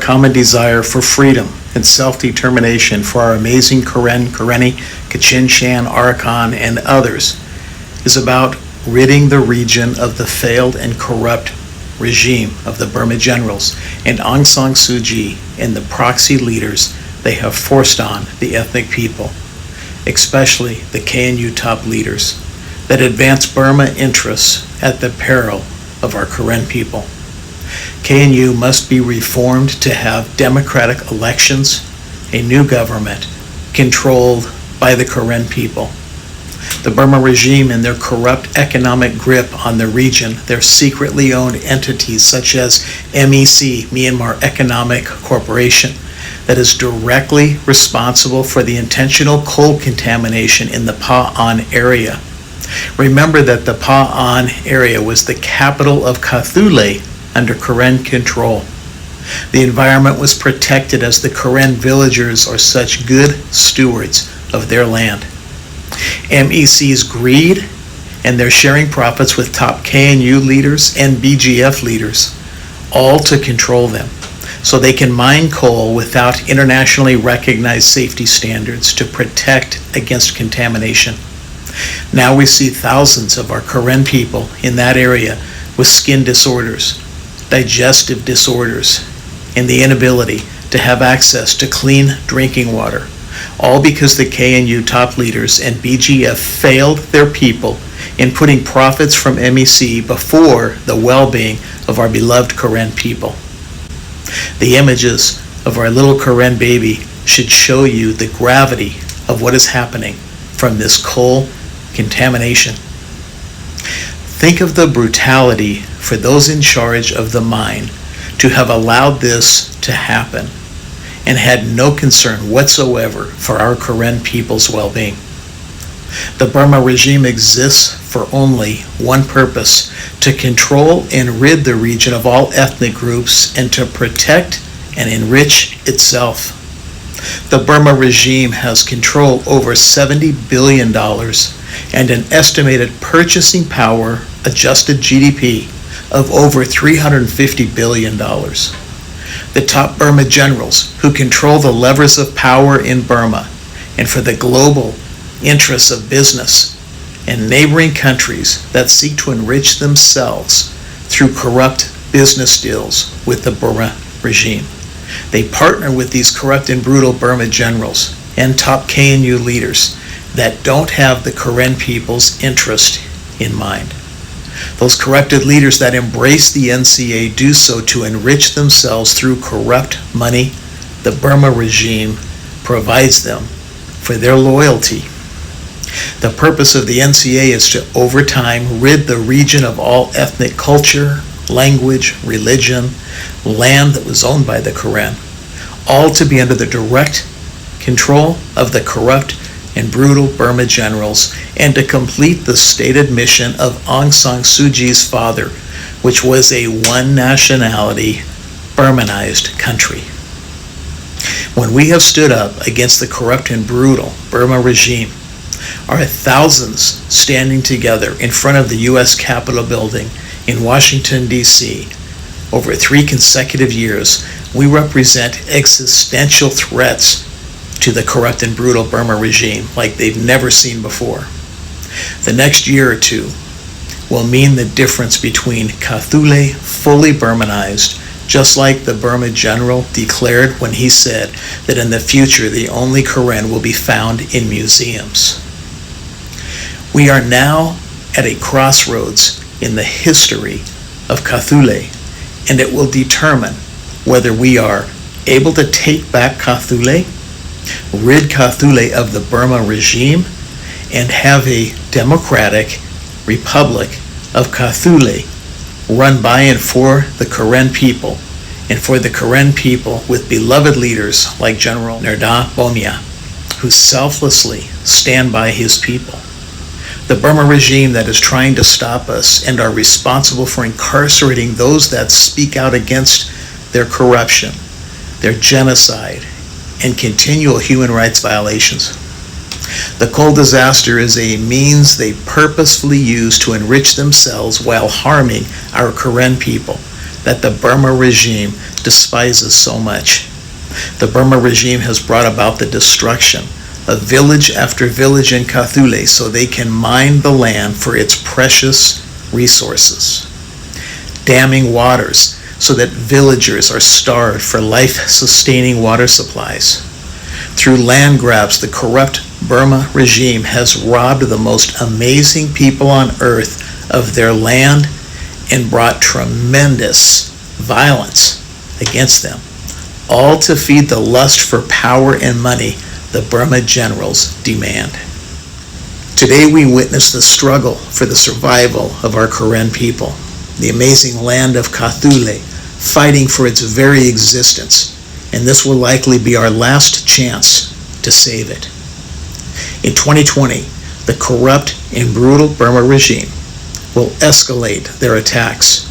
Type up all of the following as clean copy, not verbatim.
common desire for freedom and self-determination for our amazing Karen, Karenni, Kachin, Shan, Arakan, and others is about ridding the region of the failed and corrupt regime of the Burma generals and Aung San Suu Kyi and the proxy leaders they have forced on the ethnic people, especially the KNU top leaders that advance Burma interests at the peril of our Karen people. KNU must be reformed to have democratic elections, a new government controlled by the Karen people. The Burma regime and their corrupt economic grip on the region, their secretly owned entities such as MEC, Myanmar Economic Corporation, that is directly responsible for the intentional coal contamination in the Pa'an area. Remember that the Pa'an area was the capital of Kathule under Karen control. The environment was protected as the Karen villagers are such good stewards of their land. MEC's greed and their sharing profits with top KNU leaders and BGF leaders, all to control them, so they can mine coal without internationally recognized safety standards to protect against contamination. Now we see thousands of our Karen people in that area with skin disorders, digestive disorders, and the inability to have access to clean drinking water, all because the KNU top leaders and BGF failed their people in putting profits from MEC before the well-being of our beloved Karen people. The images of our little Karen baby should show you the gravity of what is happening from this coal contamination. Think of the brutality for those in charge of the mine to have allowed this to happen and had no concern whatsoever for our Karen people's well-being. The Burma regime exists for only one purpose: to control and rid the region of all ethnic groups and to protect and enrich itself. The Burma regime has control over $70 billion and an estimated purchasing power, adjusted GDP, of over $350 billion. The top Burma generals who control the levers of power in Burma and for the global interests of business and neighboring countries that seek to enrich themselves through corrupt business deals with the Burma regime. They partner with these corrupt and brutal Burma generals and top KNU leaders that don't have the Karen people's interest in mind. Those corrupted leaders that embrace the NCA do so to enrich themselves through corrupt money the Burma regime provides them for their loyalty. The purpose of the NCA is to, over time, rid the region of all ethnic culture, language, religion, land that was owned by the Karen, all to be under the direct control of the corrupt and brutal Burma generals, and to complete the stated mission of Aung San Suu Kyi's father, which was a one nationality, Burmanized country. When we have stood up against the corrupt and brutal Burma regime, are thousands standing together in front of the U.S. Capitol building in Washington, D.C. Over 3 consecutive years, we represent existential threats to the corrupt and brutal Burma regime like they've never seen before. The next year or two will mean the difference between Kathule fully Burmanized, just like the Burma general declared when he said that in the future the only Karen will be found in museums. We are now at a crossroads in the history of Kathule, and it will determine whether we are able to take back Kathule, rid Kathule of the Burma regime, and have a democratic republic of Kathule run by and for the Karen people, and for the Karen people with beloved leaders like General Nerda Bomia, who selflessly stand by his people. The Burma regime that is trying to stop us and are responsible for incarcerating those that speak out against their corruption, their genocide, and continual human rights violations. The coal disaster is a means they purposefully use to enrich themselves while harming our Karen people, that the Burma regime despises so much. The Burma regime has brought about the destruction of village after village in Kathule so they can mine the land for its precious resources, damming waters so that villagers are starved for life-sustaining water supplies. Through land grabs, the corrupt Burma regime has robbed the most amazing people on earth of their land and brought tremendous violence against them, all to feed the lust for power and money the Burma generals demand. Today we witness the struggle for the survival of our Karen people, the amazing land of Kathule, fighting for its very existence, and this will likely be our last chance to save it. In 2020, the corrupt and brutal Burma regime will escalate their attacks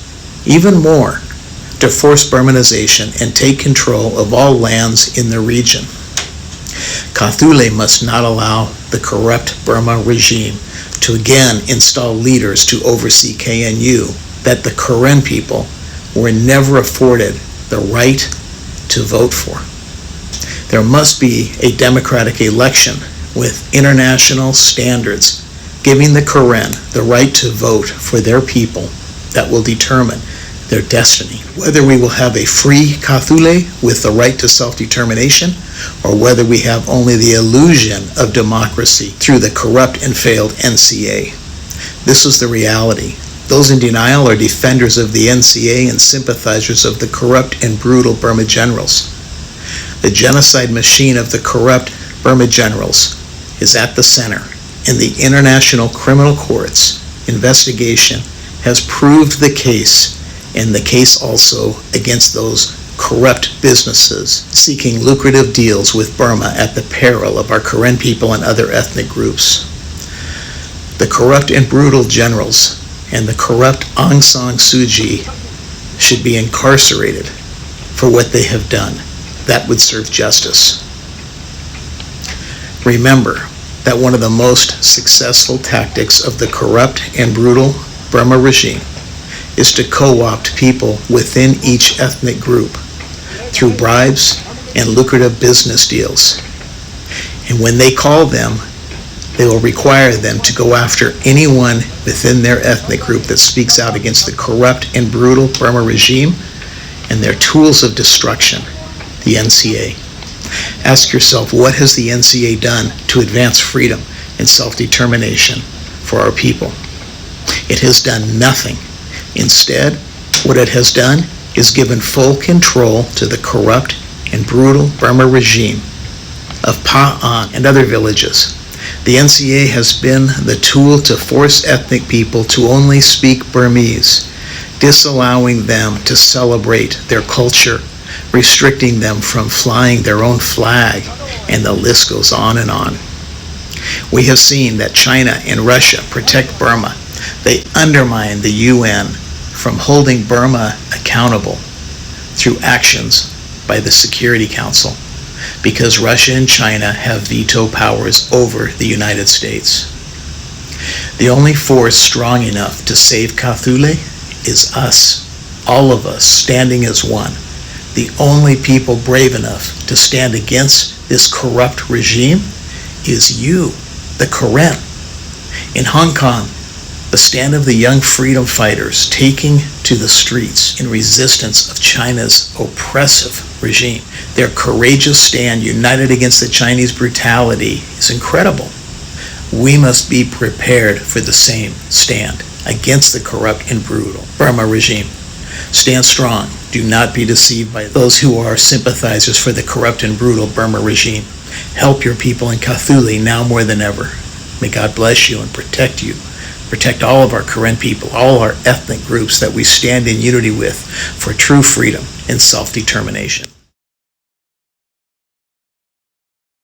even more to force Burmanization and take control of all lands in the region. Kathule must not allow the corrupt Burma regime to again install leaders to oversee KNU that the Karen people were never afforded the right to vote for. There must be a democratic election with international standards giving the Karen the right to vote for their people that will determine their destiny. Whether we will have a free Kathule with the right to self-determination, or whether we have only the illusion of democracy through the corrupt and failed NCA. This is the reality. Those in denial are defenders of the NCA and sympathizers of the corrupt and brutal Burma generals. The genocide machine of the corrupt Burma generals is at the center, and the International Criminal Court's investigation has proved the case, and the case also against those corrupt businesses seeking lucrative deals with Burma at the peril of our Karen people and other ethnic groups. The corrupt and brutal generals and the corrupt Aung San Suu Kyi should be incarcerated for what they have done. That would serve justice. Remember that one of the most successful tactics of the corrupt and brutal Burma regime is to co-opt people within each ethnic group through bribes and lucrative business deals. And when they call them, they will require them to go after anyone within their ethnic group that speaks out against the corrupt and brutal Burma regime and their tools of destruction, the NCA. Ask yourself, what has the NCA done to advance freedom and self-determination for our people? It has done nothing. Instead, what it has done is given full control to the corrupt and brutal Burma regime of Pa'an and other villages. The NCA has been the tool to force ethnic people to only speak Burmese, disallowing them to celebrate their culture, restricting them from flying their own flag, and the list goes on and on. We have seen that China and Russia protect Burma. They undermine the UN from holding Burma accountable through actions by the Security Council, because Russia and China have veto powers over the United States. The only force strong enough to save Kathule is us, all of us standing as one. The only people brave enough to stand against this corrupt regime is you, the Karen. In Hong Kong, the stand of the young freedom fighters taking to the streets in resistance of China's oppressive regime. Their courageous stand, united against the Chinese brutality, is incredible. We must be prepared for the same stand against the corrupt and brutal Burma regime. Stand strong. Do not be deceived by those who are sympathizers for the corrupt and brutal Burma regime. Help your people in Kathule now more than ever. May God bless you and protect you. Protect all of our Karen people, all our ethnic groups that we stand in unity with for true freedom and self-determination.